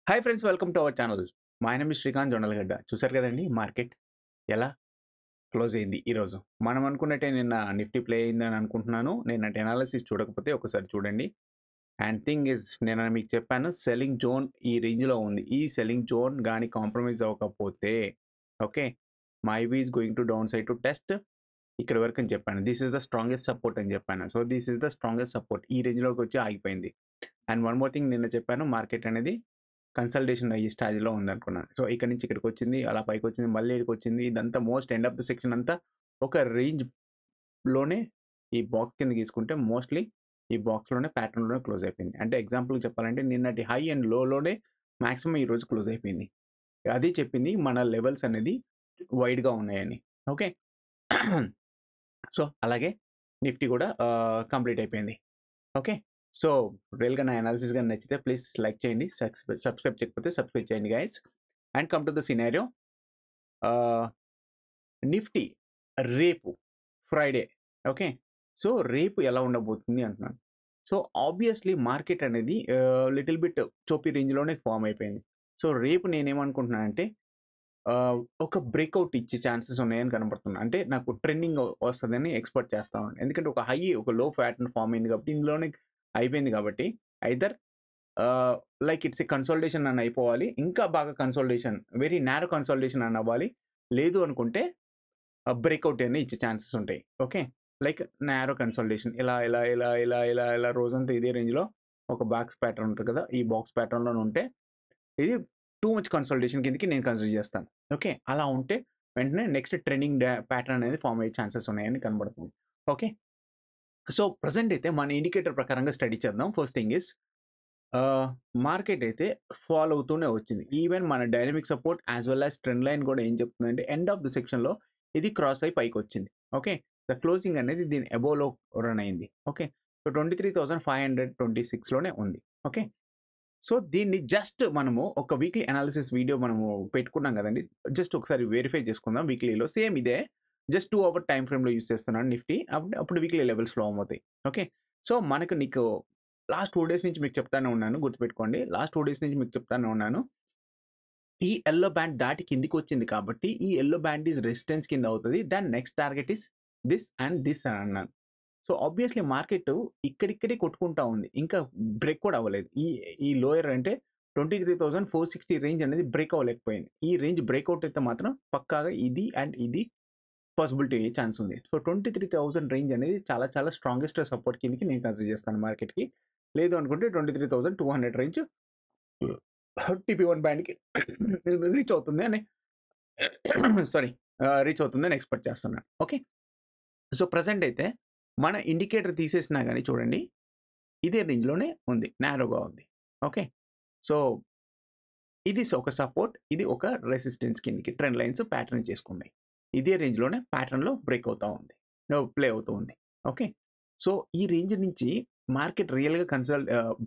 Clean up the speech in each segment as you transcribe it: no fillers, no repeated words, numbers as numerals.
Hi friends, welcome to our channel. My name is Srikanth Jonnalagadda. చూసారు కదండి market ఎలా close అయింది ఈరోజు. మనం అనుకున్నట్టే నిన్న నిఫ్టీ ప్లే అయిందని అనుకుంటున్నాను. నిన్నటి అనాలిసిస్ చూడకపోతే ఒకసారి చూడండి. అండ్ థింగ్ ఇస్, నేను మీకు చెప్పాను సెల్లింగ్ జోన్ ఈ రేంజ్లో ఉంది. ఈ సెల్లింగ్ జోన్ కానీ కాంప్రమైజ్ అవ్వకపోతే okay, maybe is going to down side to test ఇక్కడ వరకు అని చెప్పాను. This is the strongest support అని చెప్పాను. So this is the strongest support. ఈ రేంజ్లోకి వచ్చి ఆగిపోయింది. అండ్ వన్ మోర్ థింగ్, నిన్న చెప్పాను మార్కెట్ అనేది కన్సల్టేషన్ అయ్యే స్టేజ్లో ఉందనుకున్నాను. సో ఇక్కడ నుంచి ఇక్కడికి వచ్చింది, అలా పైకి వచ్చింది, మళ్ళీ ఇక్కడికి వచ్చింది. ఇదంతా most end of the section అంతా ఒక రేంజ్లోనే ఈ బాక్స్ కింద తీసుకుంటే మోస్ట్లీ ఈ బాక్స్లోనే ప్యాటర్న్లోనే క్లోజ్ అయిపోయింది. అంటే ఎగ్జాంపుల్ చెప్పాలంటే నిన్నటి హై అండ్ లోనే మ్యాక్సిమం ఈరోజు క్లోజ్ అయిపోయింది. అది చెప్పింది మన లెవెల్స్ అనేది వైడ్గా ఉన్నాయని. ఓకే, సో అలాగే నిఫ్టీ కూడా కంప్లీట్ అయిపోయింది. ఓకే, సో రియల్గా నా అనాలిసిస్ కానీ నచ్చితే ప్లీజ్ లైక్ చేయండి, సబ్స్క్రైబ్ చేయకపోతే సబ్స్క్రైబ్ చేయండి guides. And come to the scenario. Nifty రేపు ఫ్రైడే. ఓకే, సో రేపు ఎలా ఉండబోతుంది అంటున్నాను. సో ఆబ్వియస్లీ మార్కెట్ అనేది లిటిల్ బిట్ చోపీ రేంజ్లోనే ఫామ్ అయిపోయింది. సో రేపు నేనేమనుకుంటున్నానంటే ఒక బ్రేక్అవుట్ ఇచ్చే ఛాన్సెస్ ఉన్నాయని కనబడుతున్నాయి. అంటే నాకు ట్రెండింగ్ వస్తుందని ఎక్స్పెక్ట్ చేస్తాను. ఎందుకంటే ఒక హై ఒక లో ప్యాటర్న్ ఫామ్ అయింది కాబట్టి ఇందులోనే అయిపోయింది కాబట్టి either like it's a consultation అని అయిపోవాలి, ఇంకా బాగా కన్సల్టేషన్ వెరీ నేరో కన్సల్టేషన్ అని అవ్వాలి. లేదు అనుకుంటే బ్రేక్అవుట్ అని ఇచ్చే ఛాన్సెస్ ఉంటాయి. ఓకే, లైక్ నేరో కన్సల్టేషన్ ఇలా ఇలా ఇలా ఇలా ఇలా ఇలా రోజంతా ఇదే రేంజ్లో ఒక బాక్స్ ప్యాటర్న్ ఉంటుంది కదా, ఈ బాక్స్ ప్యాటర్న్లో ఉంటే ఇది టూ మచ్ కన్సల్టేషన్ కిందకి నేను కన్సిడర్ చేస్తాను. ఓకే, అలా ఉంటే వెంటనే నెక్స్ట్ ట్రెండింగ్ ప్యాటర్న్ అనేది ఫామ్ అయ్యే ఛాన్సెస్ ఉన్నాయని కనబడుతుంది. ఓకే, సో ప్రజెంట్ అయితే మన ఇండికేటర్ ప్రకారంగా స్టడీ చేద్దాం. ఫస్ట్ థింగ్ ఇస్, మార్కెట్ అయితే ఫాలో అవుతూనే వచ్చింది. ఈవెన్ మన dynamic support as well as trend line కూడా ఏం చెప్తుందంటే ఎండ్ ఆఫ్ ద సెక్షన్లో ఇది క్రాస్ అయి పైకి వచ్చింది. ఓకే, ద క్లోజింగ్ అనేది దీని అబోవ్లో రన్ అయింది. ఓకే, సో 23,526లోనే ఉంది. ఓకే, సో దీన్ని జస్ట్ మనము ఒక వీక్లీ అనాలిసిస్ వీడియో మనము పెట్టుకున్నాం కదండి, జస్ట్ ఒకసారి వెరిఫై చేసుకుందాం. వీక్లీలో సేమ్ ఇదే, జస్ట్ 2 అవర్ టైం ఫ్రేమ్లో యూస్ చేస్తున్నాను నిఫ్టీ. అప్పుడు వీక్లీ లెవెల్స్ లో అవుతాయి. ఓకే, సో నీకు లాస్ట్ 2 డేస్ నుంచి మీకు చెప్తానే ఉన్నాను, గుర్తుపెట్టుకోండి. లాస్ట్ 2 డేస్ నుంచి మీకు చెప్తానే ఉన్నాను, ఈ ఎల్లో బ్యాండ్ దాటి కిందికి వచ్చింది కాబట్టి ఈ ఎల్లో బ్యాండ్ ఈజ్ రెసిస్టెన్స్ కింద అవుతుంది. దాని next target is this and this అని అన్నాను. సో ఆబ్వియస్లీ మార్కెట్ ఇక్కడిక్కడే కొట్టుకుంటా ఉంది, ఇంకా బ్రేక్ కూడా అవ్వలేదు. ఈ లోయర్ అంటే 23,460 రేంజ్ అనేది బ్రేక్ అవ్వలేకపోయింది. ఈ రేంజ్ బ్రేక్అవుట్ అయితే మాత్రం పక్కాగా ఇది అండ్ ఇది పాసిబిలిటీ అయ్యే ఛాన్స్ ఉంది. సో 23,000 రేంజ్ అనేది చాలా చాలా స్ట్రాంగెస్ట్ సపోర్ట్ కిందకి నేను కన్సిడర్ చేస్తాను మార్కెట్కి. లేదు అనుకుంటే 23,200 రేంజ్ TP1 బ్యాండ్కి రీచ్ అవుతుంది అని సారీ రీచ్ అవుతుందని ఎక్స్పెక్ట్ చేస్తున్నాను. ఓకే, సో ప్రజెంట్ అయితే మన ఇండికేటర్ తీసేసినా కానీ చూడండి ఇదే రేంజ్లోనే ఉంది, నేరోగా ఉంది. ఓకే, సో ఇది ఒక సపోర్ట్, ఇది ఒక రెసిస్టెన్స్ కిందకి ట్రెండ్ లైన్స్ ప్యాటర్న్ చేసుకున్నాయి. ఇదే రేంజ్లోనే ప్యాటర్న్లో బ్రేక్ అవుతూ ఉంది, ప్లే అవుతూ ఉంది. ఓకే, సో ఈ రేంజ్ నుంచి మార్కెట్ రియల్గా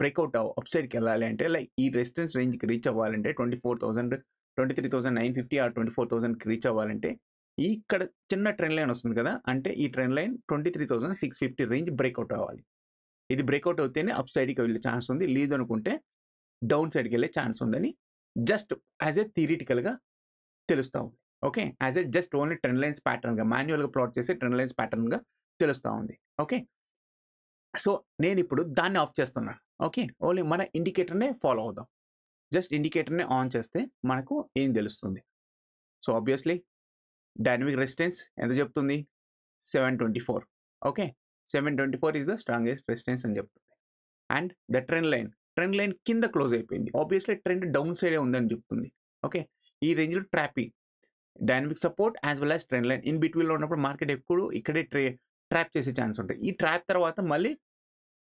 బ్రేక్అవుట్ అప్ సైడ్కి వెళ్ళాలి అంటే లైక్ ఈ రెసిస్టెన్స్ రేంజ్కి రీచ్ అవ్వాలంటే 24,000, 23,950 ఆర్ 24,000కి రీచ్ అవ్వాలంటే ఇక్కడ చిన్న ట్రెండ్ లైన్ వస్తుంది కదా, అంటే ఈ ట్రెండ్ లైన్ 23,650 రేంజ్ బ్రేక్అవుట్ అవ్వాలి. ఇది బ్రేక్అవుట్ అవుతేనే అప్ సైడ్కి వెళ్ళే ఛాన్స్ ఉంది, లేదు అనుకుంటే డౌన్ సైడ్కి వెళ్ళే ఛాన్స్ ఉందని జస్ట్ యాజ్ ఏ థియరిటికల్గా తెలుస్తూ ఉంది. Okay, as a just only trend lines ప్యాటర్న్గా మాన్యువల్గా ప్లాట్ చేసే ట్రెండ్ లైన్స్ ప్యాటర్న్గా తెలుస్తూ ఉంది. ఓకే, సో నేను ఇప్పుడు దాన్ని ఆఫ్ చేస్తున్నాను. ఓకే, ఓన్లీ మన ఇండికేటర్నే ఫాలో అవుదాం. జస్ట్ ఇండికేటర్నే ఆన్ చేస్తే మనకు ఏం తెలుస్తుంది. సో ఆబ్వియస్లీ డైనమిక్ రెసిస్టెన్స్ ఎంత చెప్తుంది, 724. Okay, 724 is the strongest resistance అని చెప్తుంది. అండ్ ద ట్రెండ్ లైన్ కింద క్లోజ్ అయిపోయింది. ఆబ్వియస్లీ ట్రెండ్ డౌన్ సైడే ఉందని చెప్తుంది. ఓకే, ఈ రేంజ్లో trapping dynamic support as well as trend line in బిట్వీన్లో ఉన్నప్పుడు మార్కెట్ ఎప్పుడు ఇక్కడే ట్రాప్ చేసే ఛాన్స్ ఉంటుంది. ఈ ట్రాప్ తర్వాత మళ్ళీ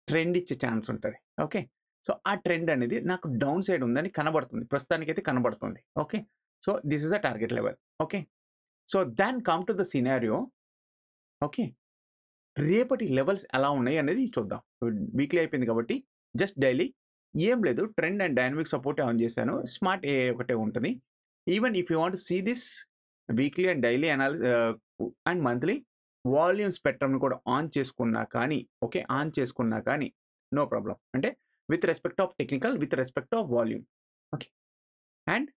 ట్రెండ్ ఇచ్చే ఛాన్స్ ఉంటుంది. ఓకే, సో ఆ ట్రెండ్ అనేది నాకు డౌన్ సైడ్ ఉందని కనబడుతుంది, ప్రస్తుతానికైతే కనబడుతుంది. Okay, so this is the target level. Okay, so then come to the scenario. Okay, రేపటి లెవెల్స్ ఎలా ఉన్నాయి అనేది చూద్దాం. వీక్లీ అయిపోయింది కాబట్టి జస్ట్ డైలీ ఏం లేదు, trend and dynamic support on చేశాను. స్మార్ట్ ఏ ఒకటే ఉంటుంది. Even if you want see this weekly and daily and monthly volume స్పెక్ట్రమ్ని కూడా ఆన్ చేసుకున్నా కానీ, ఓకే, ఆన్ చేసుకున్నా కానీ నో ప్రాబ్లం. అంటే with respect of technical, with respect of volume. Okay, and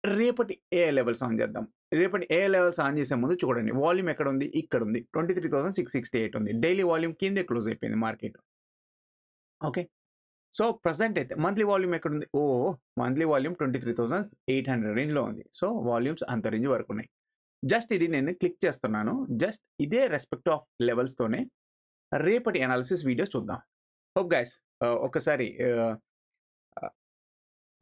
రేపటి ఏ లెవెల్స్ ఆన్ చేద్దాం. రేపటి ఏ లెవెల్స్ ఆన్ చేసే ముందు చూడండి వాల్యూమ్ ఎక్కడ ఉంది, ఇక్కడ ఉంది. 23,668 ఉంది. డైలీ వాల్యూమ్ కిందే క్లోజ్ అయిపోయింది మార్కెట్. ఓకే. సో ప్రెజెంట్ అయితే మంత్లీ వాల్యూమ్ ఎక్కడ ఉంది, మంత్లీ వాల్యూమ్ 23,800 రేంజ్ లో ఉంది. సో వాల్యూమ్స్ అంత రేంజ్ వరకు ఉన్నాయి. జస్ట్ ఇది నేను క్లిక్ చేస్తున్నాను. జస్ట్ ఇదే రెస్పెక్ట్ ఆఫ్ లెవెల్స్ తోనే రేపటి అనాలిసిస్ వీడియో చూద్దాం. హోప్ గైస్ ఒకసారి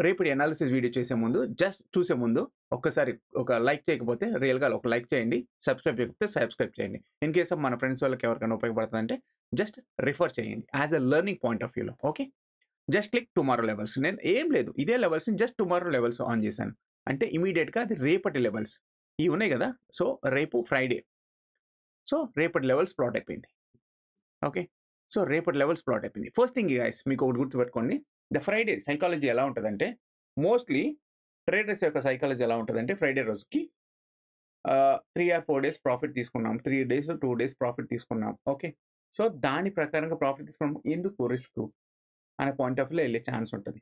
రేపటి అనాలిసిస్ వీడియో చేసే ముందు, జస్ట్ చూసే ముందు ఒక్కసారి ఒక లైక్ చేయకపోతే రియల్గా ఒక లైక్ చేయండి. సబ్స్క్రైబ్ చేయకపోతే సబ్స్క్రైబ్ చేయండి. ఇన్ కేస్ ఆఫ్ మన ఫ్రెండ్స్ వాళ్ళకి ఎవరికైనా ఉపయోగపడుతుందంటే జస్ట్ రిఫర్ చేయండి as a learning point of వ్యూలో. Okay, just click tomorrow levels. నేను ఏం లేదు, ఇదే levels just tomorrow levels on చేశాను అంటే ఇమీడియట్గా అది రేపటి లెవెల్స్ ఇవి ఉన్నాయి కదా. సో రేపు ఫ్రైడే, సో రేపటి లెవెల్స్ ప్లాట్ అయిపోయింది. ఓకే, సో రేపటి లెవెల్స్ ప్లాట్ అయిపోయింది. ఫస్ట్ థింగ్ గైస్ మీకు ఒకటి గుర్తుపెట్టుకోండి, ద ఫ్రైడే సైకాలజీ ఎలా ఉంటుందంటే, మోస్ట్లీ ట్రేడర్స్ యొక్క సైకాలజీ ఎలా ఉంటుందంటే, ఫ్రైడే రోజుకి 3 or 4 days ప్రాఫిట్ తీసుకున్నాం, 3 days 2 days ప్రాఫిట్ తీసుకున్నాం. ఓకే, సో దాని ప్రకారంగా ప్రాఫిట్ తీసుకున్నాం, ఎందుకు రిస్క్ అనే పాయింట్ ఆఫ్ వ్యూలో వెళ్ళే ఛాన్స్ ఉంటుంది.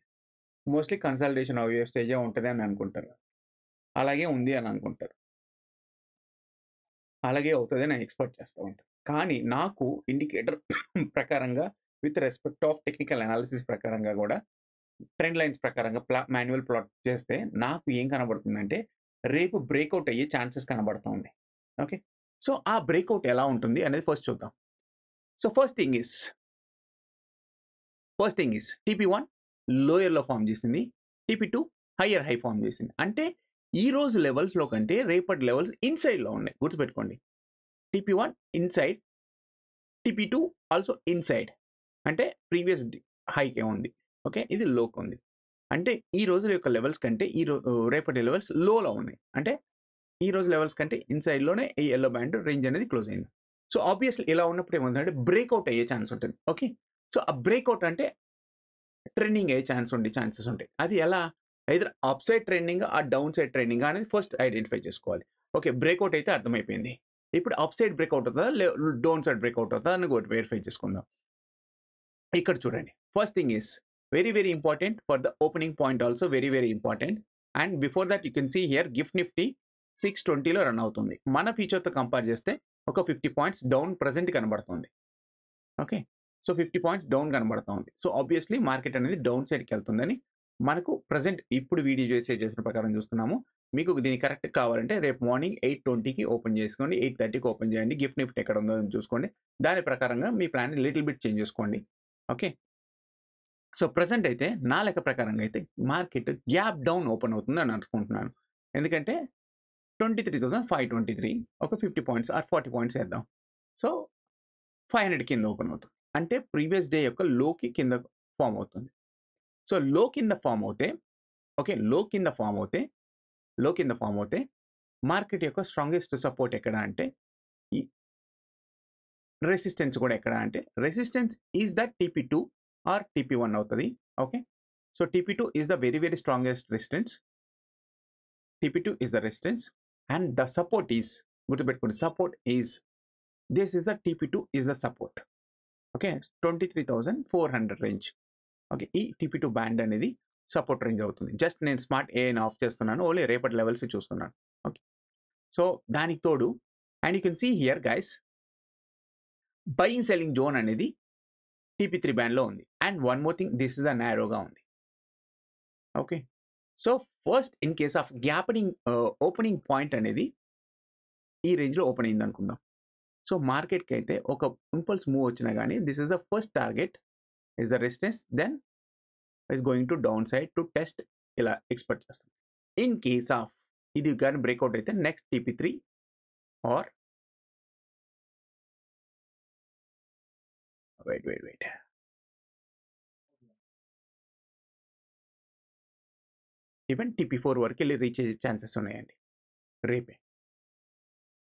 మోస్ట్లీ కన్సల్టేషన్ అయ్యే స్టేజే ఉంటుంది అని అనుకుంటారు, అలాగే ఉంది అని అనుకుంటారు, అలాగే అవుతుంది నేను ఎక్స్పెక్ట్ చేస్తూ ఉంటాను. కానీ నాకు ఇండికేటర్ ప్రకారంగా with respect of technical analysis ప్రకారంగా కూడా ట్రెండ్ లైన్స్ ప్రకారంగా మాన్యువల్ ప్లాట్ చేస్తే నాకు ఏం కనబడుతుందంటే రేపు బ్రేక్అవుట్ అయ్యే ఛాన్సెస్ కనబడుతూ ఉంది. ఓకే, సో ఆ బ్రేక్అవుట్ ఎలా ఉంటుంది అనేది ఫస్ట్ చూద్దాం. So first thing is TP1 లోయర్లో ఫామ్ చేసింది, TP2 హయ్యర్ హై ఫామ్ చేసింది. అంటే ఈ రోజు లెవెల్స్లో కంటే రేపటి లెవెల్స్ ఇన్సైడ్లో ఉన్నాయి, గుర్తుపెట్టుకోండి. TP1 inside, TP2 also inside. అంటే ప్రీవియస్ హైకే ఉంది. ఓకే, ఇది లోకి ఉంది. అంటే ఈ రోజుల యొక్క లెవెల్స్ కంటే రేపటి లెవెల్స్ లోలో ఉన్నాయి. అంటే ఈ రోజు లెవెల్స్ కంటే ఇన్సైడ్లోనే ఈ ఎల్లో బ్యాండ్ రేంజ్ అనేది క్లోజ్ అయింది. సో ఆబ్వియస్లీ ఇలా ఉన్నప్పుడు ఏముందంటే బ్రేక్అవుట్ అయ్యే ఛాన్స్ ఉంటుంది. ఓకే, సో ఆ బ్రేక్అవుట్ అంటే ట్రెండింగ్ అయ్యే ఛాన్సెస్ ఉంటాయి. అది ఎలా, ఐదర్ అప్ సైడ్ ట్రెండింగ్ ఆ డౌన్ సైడ్ ట్రెండింగ్ అనేది ఫస్ట్ ఐడెంటిఫై చేసుకోవాలి. ఓకే, బ్రేక్అవుట్ అయితే అర్థమైపోయింది. ఇప్పుడు అప్ సైడ్ బ్రేక్అవుట్ అవుతుందా, డౌన్ సైడ్ బ్రేక్అవుట్ అవుతుందా అని ఒకటి వెరిఫై చేసుకుందాం. ఇక్కడ చూడండి, first thing is very very important for the opening point also very very important. And before that you can see here GIFT Nifty 620లో రన్ అవుతుంది. మన ఫ్యూచర్తో కంపేర్ చేస్తే ఒక 50 పాయింట్స్ డౌన్ ప్రజెంట్ కనబడుతుంది. ఓకే, సో 50 పాయింట్స్ డౌన్ కనబడుతూ ఉంది. So obviously market అనేది డౌన్ సైడ్కి వెళ్తుందని మనకు ప్రజెంట్ ఇప్పుడు వీడియో చేసిన ప్రకారం చూస్తున్నాము. మీకు దీనికి కరెక్ట్ కావాలంటే రేపు మార్నింగ్ 8:20కి ఓపెన్ చేసుకోండి, 8:30కి ఓపెన్ చేయండి, గిఫ్ట్ నిఫ్టీ ఎక్కడ ఉందో చూసుకోండి. దాని ప్రకారంగా మీ ప్లాన్ లిటిల్ బిట్ చేంజ్ చేసుకోండి. ఓకే, సో ప్రజెంట్ అయితే నా లెక్క ప్రకారంగా అయితే మార్కెట్ గ్యాప్ డౌన్ ఓపెన్ అవుతుంది అని అనుకుంటున్నాను. ఎందుకంటే 23,523 ఒక 50 పాయింట్స్ ఆర్ 40 పాయింట్స్ వేద్దాం. సో 500 కింద ఓపెన్ అవుతుంది. అంటే ప్రీవియస్ డే యొక్క లోకి కింద ఫామ్ అవుతుంది. సో లో కింద ఫామ్ అవుతే మార్కెట్ యొక్క స్ట్రాంగెస్ట్ సపోర్ట్ ఎక్కడ అంటే, ఈ రెసిస్టెన్స్ కూడా ఎక్కడ అంటే, resistance is the TP2 or TP1 అవుతుంది. Okay, so TP2 is the very very strongest resistance. TP2 is the resistance and the support is, గుర్తుపెట్టుకోండి, support is this is the TP2 is the support. Okay, 23,400 range. Okay, ఈ TP2 band అనేది support range అవుతుంది. Just నేను smart ఏఐని off చేస్తున్నాను, only రేపటి levels చూస్తున్నాను. Okay, so దానికి తోడు and you can see here guys, buying selling zone అనేది TP3 బ్యాండ్లో ఉంది. And one more thing, this is the నారోగా ఉంది. Okay, so first in case of gapping opening point అనేది ఈ రేంజ్లో ఓపెన్ అయింది అనుకుందాం. సో మార్కెట్కి అయితే ఒక ఇంపల్స్ మూవ్ వచ్చినా కానీ this is the first target is the resistance, then is going to downside to test ఇలా ఎక్స్పెక్ట్ చేస్తాం. ఇన్ కేస్ ఆఫ్ ఇది కానీ బ్రేక్అవుట్ అయితే next TP3 are wait even TP4 వరకు వెళ్ళి రీచ్ అయ్యే ఛాన్సెస్ ఉన్నాయండి రేపే.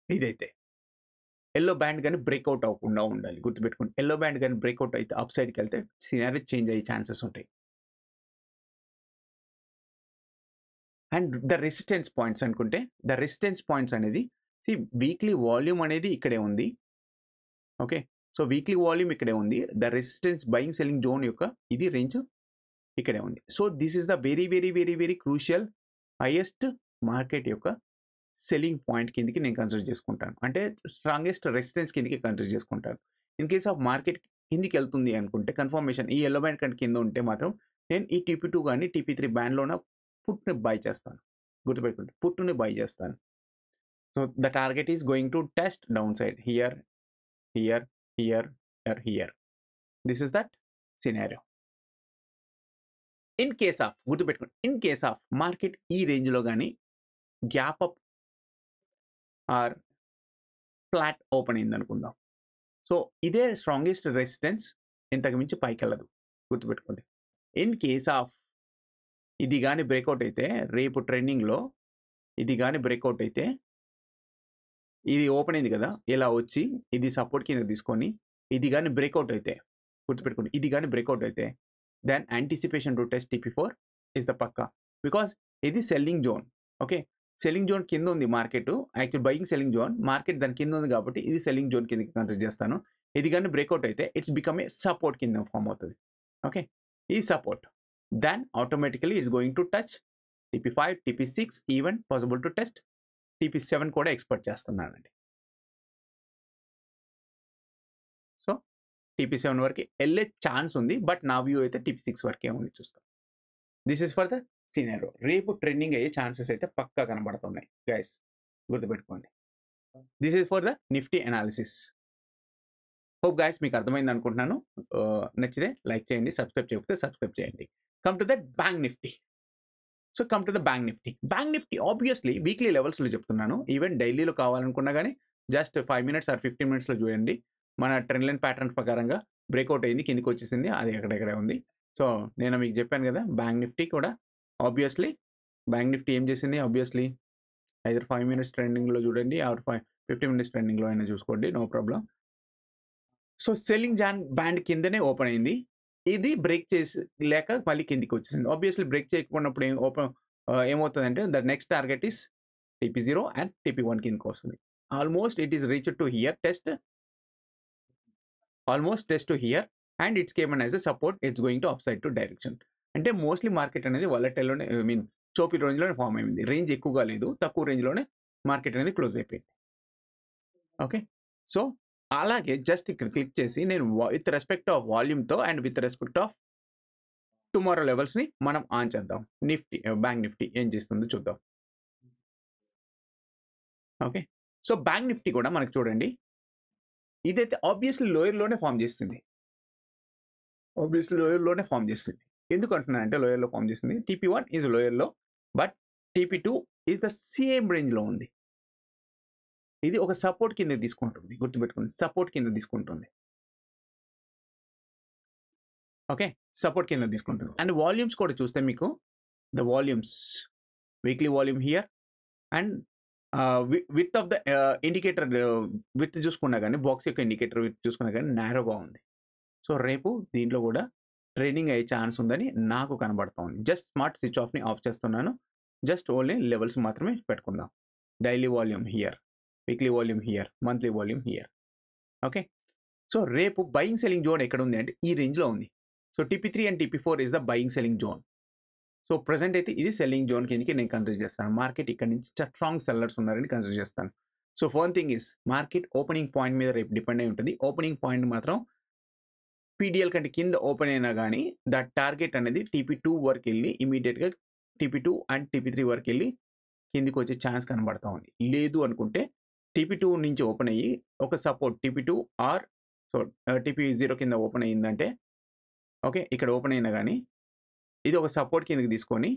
ఇదైతే ఎల్లో బ్యాండ్ కానీ బ్రేక్అవుట్ అవ్వకుండా ఉండాలి, గుర్తుపెట్టుకోండి. ఎల్లో బ్యాండ్ కానీ బ్రేక్అవుట్ అయితే అప్ సైడ్కి వెళ్తే సినారీ చేంజ్ అయ్యే ఛాన్సెస్ ఉంటాయి. అండ్ ద రెసిస్టెన్స్ పాయింట్స్ అనుకుంటే, ద రెసిస్టెన్స్ పాయింట్స్ అనేది వీక్లీ వాల్యూమ్ అనేది ఇక్కడే ఉంది. ఓకే, సో వీక్లీ వాల్యూమ్ ఇక్కడే ఉంది. The resistance buying selling zone యొక్క ఇది రేంజ్ ఇక్కడే ఉంది. So this is the very very very very crucial highest market యొక్క సెల్లింగ్ పాయింట్ కిందకి నేను కన్సిడర్ చేసుకుంటాను. అంటే స్ట్రాంగెస్ట్ రెసిస్టెన్స్ కిందకి కన్సిడర్ చేసుకుంటాను. ఇన్ కేస్ ఆఫ్ మార్కెట్ కిందికి వెళ్తుంది అనుకుంటే కన్ఫర్మేషన్ ఈ ఎల్లో బ్యాండ్ కంటే కింద ఉంటే మాత్రం నేను ఈ TP2 కానీ TP3 బ్యాండ్లోన పుట్ని బై చేస్తాను. గుర్తుపెట్టుకోండి, పుట్టుని బై చేస్తాను. So the target is going to test down side here here here here. This is that scenario. In case of గుర్తుపెట్టుకోండి, ఇన్ కేస్ ఆఫ్ మార్కెట్ ఈ రేంజ్లో కానీ gap up or flat open అయింది అనుకుందాం. So ఇదే strongest resistance, ఇంతకు మించి పైకి వెళ్ళదు. గుర్తుపెట్టుకోండి. ఇన్ కేస్ ఆఫ్ ఇది కానీ బ్రేక్అవుట్ అయితే రేపు ట్రెండింగ్లో ఇది కానీ బ్రేక్అవుట్ అయితే ఇది ఓపెన్ అయింది కదా, ఇలా వచ్చి ఇది సపోర్ట్ కింద తీసుకొని ఇది కానీ బ్రేక్అవుట్ అయితే గుర్తుపెట్టుకోండి, ఇది కానీ బ్రేక్అవుట్ అయితే then anticipation to test TP4 is the పక్కా. బికాస్ ఇది selling zone. Okay, selling zone కింద ఉంది market, actual buying selling zone, market దాని కింద ఉంది కాబట్టి ఇది సెల్లింగ్ జోన్ కిందకి కన్సిడర్ చేస్తాను. ఇది కానీ బ్రేక్అవుట్ అయితే ఇట్స్ బికమ్ ఏ సపోర్ట్ కింద ఫామ్ అవుతుంది. ఓకే, ఈ support then automatically it's going to touch TP5, TP6, even possible to test TP7 కూడా ఎక్స్పెక్ట్ చేస్తున్నానండి. సో TP7 వరకు వెళ్ళే ఛాన్స్ ఉంది, బట్ నా వ్యూ అయితే TP6 వరకే ఉంది. చూస్తాం. This is for the సినారో. రేపు ట్రెండింగ్ అయ్యే ఛాన్సెస్ అయితే పక్కా కనబడుతున్నాయి గైస్, గుర్తుపెట్టుకోండి. This is for the Nifty analysis. Hope guys మీకు అర్థమైంది అనుకుంటున్నాను. నచ్చితే లైక్ చేయండి, సబ్స్క్రైబ్ చేయకపోతే సబ్స్క్రైబ్ చేయండి. Come to the bank Nifty. So come to the bank Nifty. Bank Nifty obviously weekly లెవెల్స్లో చెప్తున్నాను. ఈవెన్ డైలీలో కావాలనుకున్నా కానీ జస్ట్ 5 minutes ఆర్ 15 minutesలో చూడండి. మన ట్రెండ్ లైన్ ప్యాటర్న్ ప్రకారంగా బ్రేక్అవుట్ అయింది, కిందికి వచ్చేసింది, అది ఎక్కడెక్కడే ఉంది. సో నేను మీకు చెప్పాను కదా, బ్యాంక్ నిఫ్టీ కూడా ఆబ్వియస్లీ బ్యాంక్ నిఫ్టీ ఏం చేసింది, ఆబ్వియస్లీ ఐదర్ 5 minutes ట్రెండింగ్లో చూడండి ఆర్ 15 minutes ట్రెండింగ్లో అయినా చూసుకోండి, no problem. So selling band కిందనే ఓపెన్ అయింది. ఇది బ్రేక్ చేసి లేక మళ్ళీ కిందికి వచ్చేసింది. ఆబ్వియస్లీ బ్రేక్ చేయకపోయినప్పుడు ఏమవుతుందంటే the next target is TP0 and TP1 కిందకి వస్తుంది. Almost it is reach to hear test, almost test to hear and it's Cayman as a support. It's going to up side to direction. అంటే mostly market అనేది వాలటైల్లోనే చోపీ రేంజ్లోనే form అయింది. Range ఎక్కువగా లేదు, తక్కువ రేంజ్లోనే market అనేది క్లోజ్ అయిపోయింది. ఓకే, సో అలాగే జస్ట్ ఇక్కడ క్లిక్ చేసి నేను విత్ రెస్పెక్ట్ ఆఫ్ వాల్యూమ్తో and with respect of tomorrow లెవెల్స్ని మనం ఆన్ చేద్దాం. నిఫ్టీ బ్యాంక్ నిఫ్టీ ఏం చేస్తుందో చూద్దాం. ఓకే, సో బ్యాంక్ నిఫ్టీ కూడా మనకు చూడండి, ఇదైతే ఆబ్వియస్లీ లోయర్లోనే ఫామ్ చేస్తుంది. ఎందుకు అంటున్నానంటే లోయర్లో ఫామ్ చేస్తుంది. TP1 ఈజ్ లోయర్లో, but TP2 is the same రేంజ్లో ఉంది. ఇది ఒక సపోర్ట్ కింద తీసుకుంటుంది, గుర్తుపెట్టుకుంది, సపోర్ట్ కింద తీసుకుంటుంది. ఓకే, సపోర్ట్ కింద తీసుకుంటుంది. అండ్ వాల్యూమ్స్ కూడా చూస్తే మీకు the volumes weekly volume here and with of the indicator with చూసుకున్నా కానీ బాక్స్ యొక్క ఇండికేటర్ విత్ చూసుకున్నా కానీ నేరోగా ఉంది. సో రేపు దీంట్లో కూడా ట్రేడింగ్ అయ్యే ఛాన్స్ ఉందని నాకు కనబడుతుంది. జస్ట్ స్మార్ట్ స్విచ్ ఆఫ్ని ఆఫ్ చేస్తున్నాను. జస్ట్ ఓన్లీ లెవెల్స్ మాత్రమే పెట్టుకుందాం. Daily volume here, weekly volume here, monthly volume here. Okay, so రేపు బయింగ్ సెల్లింగ్ జోన్ ఎక్కడ ఉంది అంటే ఈ రేంజ్లో ఉంది. So TP3 and TP4 is the buying selling zone. So present అయితే ఇది సెల్లింగ్ జోన్ కిందకి నేను కన్సిడర్ చేస్తాను. మార్కెట్ ఇక్కడ నుంచి స్ట్రాంగ్ సెల్లర్స్ ఉన్నారని కన్సిడర్ చేస్తాను. So first thing is market opening point మీద రేపు డిపెండ్ అయి ఉంటుంది. ఓపెనింగ్ పాయింట్ మాత్రం PDL కంటే కింద ఓపెన్ అయినా కానీ దట్ టార్గెట్ అనేది TP2 వరకు వెళ్ళి ఇమీడియట్గా TP2 అండ్ TP3 వరకు వెళ్ళి కిందికి వచ్చే ఛాన్స్ కనబడతా ఉంది. లేదు అనుకుంటే TP2 నుంచి ఓపెన్ అయ్యి ఒక support TP2 are so TP0 కింద ఓపెన్ అయ్యిందంటే ఓకే, ఇక్కడ ఓపెన్ అయినా కానీ ఇది ఒక సపోర్ట్ కిందకి తీసుకొని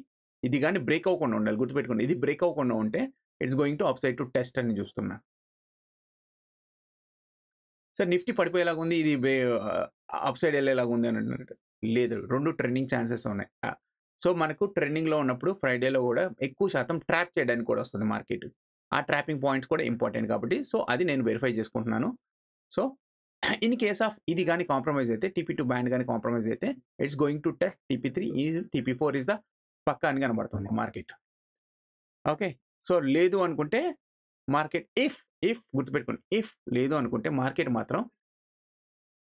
ఇది కానీ బ్రేక్ అవ్వకుండా ఉండాలి. గుర్తుపెట్టుకోండి, ఇది బ్రేక్ అవ్వకుండా ఉంటే it's going to up side to test అని చూస్తున్నా. సార్ నిఫ్టీ పడిపోయేలాగా ఉంది, ఇది అప్ సైడ్ వెళ్ళేలాగా ఉంది అని అంటున్నారు. లేదు, రెండు ట్రెండింగ్ ఛాన్సెస్ ఉన్నాయి. సో మనకు ట్రెండింగ్లో ఉన్నప్పుడు ఫ్రైడేలో కూడా ఎక్కువ శాతం ట్రాప్ చేయడానికి కూడా వస్తుంది మార్కెట్. ఆ ట్రాపింగ్ పాయింట్స్ కూడా ఇంపార్టెంట్ కాబట్టి సో అది నేను వెరిఫై చేసుకుంటున్నాను. సో ఇన్ కేస్ ఆఫ్ ఇది కానీ కాంప్రమైజ్ అయితే TP2 బ్యాండ్ కానీ కాంప్రమైజ్ అయితే it's going to test TP3, TP4 is the పక్కా అని కనబడుతుంది మార్కెట్. ఓకే, సో లేదు అనుకుంటే మార్కెట్ ఇఫ్ గుర్తుపెట్టుకోండి, ఇఫ్ లేదు అనుకుంటే మార్కెట్ మాత్రం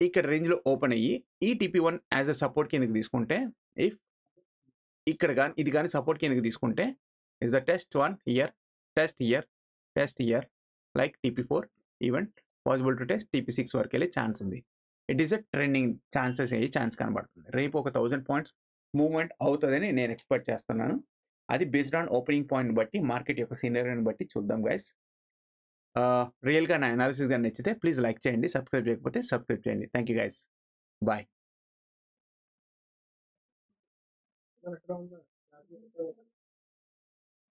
ఇక్కడ రేంజ్లో ఓపెన్ అయ్యి ఈ TP1 యాజ్ అ సపోర్ట్ కిందకి తీసుకుంటే ఇఫ్ ఇక్కడ కానీ ఇది కానీ సపోర్ట్ కిందకి తీసుకుంటే is the test year like TP4 even possible to test TP6 వరకు వెళ్ళే ఛాన్స్ ఉంది. It is a trending chances అయ్యి ఛాన్స్ కనబడుతుంది. రేపు ఒక 1000 పాయింట్స్ మూవ్మెంట్ అవుతుందని నేను ఎక్స్పెక్ట్ చేస్తున్నాను. అది బేస్డ్ ఆన్ ఓపెనింగ్ పాయింట్ బట్టి మార్కెట్ యొక్క సీనరీని బట్టి చూద్దాం గైస్. రియల్గా నా అనాలిసిస్ కానీ నచ్చితే ప్లీజ్ లైక్ చేయండి, సబ్స్క్రైబ్ చేయకపోతే సబ్స్క్రైబ్ చేయండి. Thank you guys, bye.